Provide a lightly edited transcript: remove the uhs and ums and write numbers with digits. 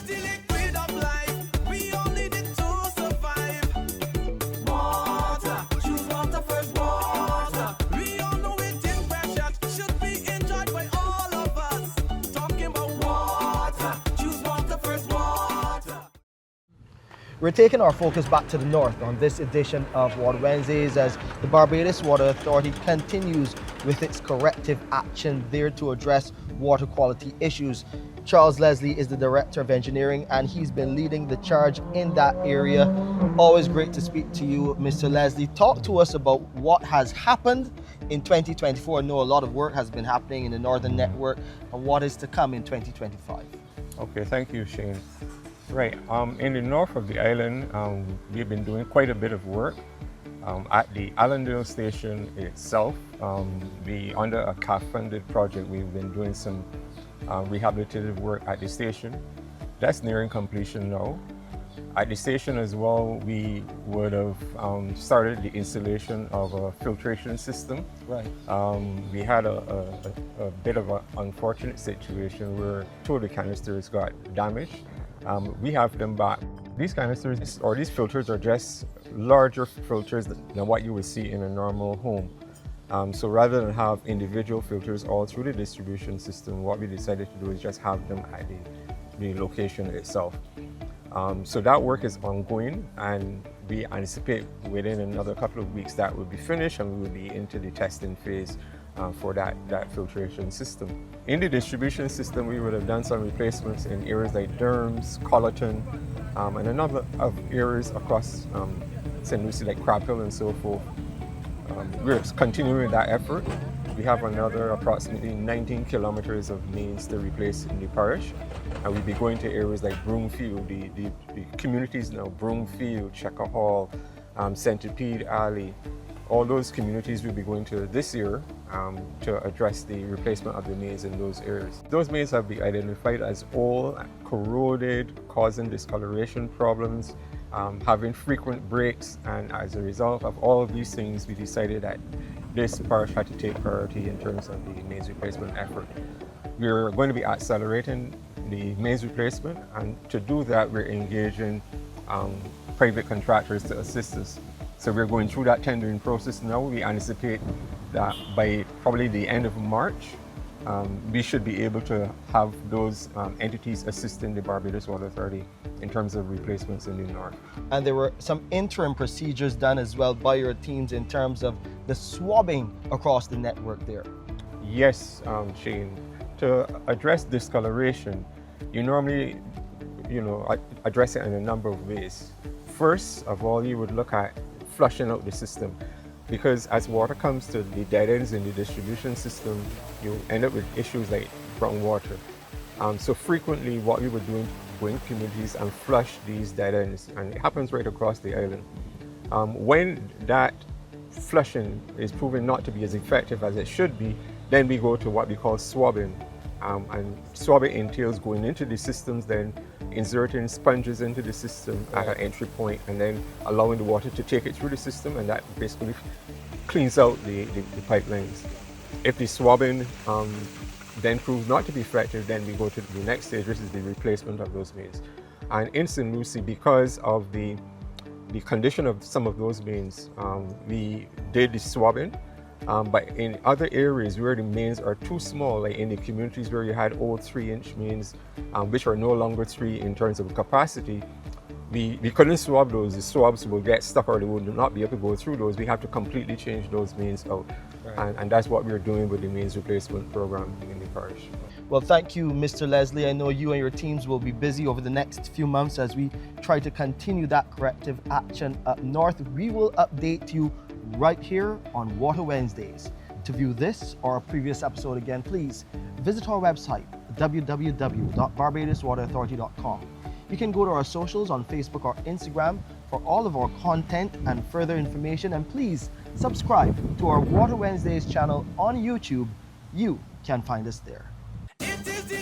the liquid of life. We all need it to survive. Water, choose water first, water. We all know it is precious, should be enjoyed by all of us. Talking about water, choose water first, water. We're taking our focus back to the north on this edition of Water Wednesdays as the Barbados Water Authority continues with its corrective action there to address water quality issues. Charles Leslie is the Director of Engineering and he's been leading the charge in that area. Always great to speak to you, Mr. Leslie. Talk to us about what has happened in 2024. I know a lot of work has been happening in the Northern Network and what is to come in 2025. Okay, thank you, Shane. Right, in the north of the island, we've been doing quite a bit of work. At the Allendale station itself, under a CAF-funded project, we've been doing some rehabilitative work at the station. That's nearing completion now. At the station as well, we would have started the installation of a filtration system. Right. We had a bit of an unfortunate situation where two of the canisters got damaged. We have them back. These canisters or these filters are just larger filters than what you would see in a normal home. So rather than have individual filters all through the distribution system, what we decided to do is just have them at the location itself. So that work is ongoing and we anticipate within another couple of weeks that will be finished and we will be into the testing phase for that filtration system. In the distribution system, we would have done some replacements in areas like Durham's, Colleton, and a number of areas across St. Lucie like Crab Hill and so forth. We're continuing that effort. We have another approximately 19 kilometers of mains to replace in the parish. And we'll be going to areas like Broomfield, the communities now, Broomfield, Checker Hall, Centipede Alley. All those communities we'll be going to this year to address the replacement of the mains in those areas. Those mains have been identified as old, corroded, causing discoloration problems, having frequent breaks, and as a result of all of these things, we decided that this parish had to take priority in terms of the mains replacement effort. We're going to be accelerating the mains replacement, and to do that, we're engaging private contractors to assist us. So we're going through that tendering process now. We anticipate that by probably the end of March, we should be able to have those entities assisting the Barbados Water Authority in terms of replacements in the north. And there were some interim procedures done as well by your teams in terms of the swabbing across the network there. Yes, Shane. To address discoloration, you normally, address it in a number of ways. First of all, you would look at flushing out the system, because as water comes to the dead ends in the distribution system, you end up with issues like brown water. So frequently what we would do is go in communities and flush these dead ends, and it happens right across the island. When that flushing is proven not to be as effective as it should be, then we go to what we call swabbing. And swabbing entails going into the systems, then inserting sponges into the system at an entry point, and then allowing the water to take it through the system, and that basically cleans out the pipelines. If the swabbing then proves not to be effective, then we go to the next stage, which is the replacement of those mains. And in St. Lucie, because of the condition of some of those mains, we did the swabbing. But in other areas where the mains are too small, like in the communities where you had old 3-inch mains, which are no longer 3 in terms of capacity, we couldn't swab those. The swabs will get stuck or they will not be able to go through those. We have to completely change those mains out. Right. And that's what we're doing with the mains replacement program in the parish. Well, thank you, Mr. Leslie. I know you and your teams will be busy over the next few months as we try to continue that corrective action up north. We will update you right here on Water Wednesdays. To view this or a previous episode again, please visit our website, www.barbadoswaterauthority.com. You can go to our socials on Facebook or Instagram for all of our content and further information, and please subscribe to our Water Wednesdays channel on YouTube. You can find us there. It is the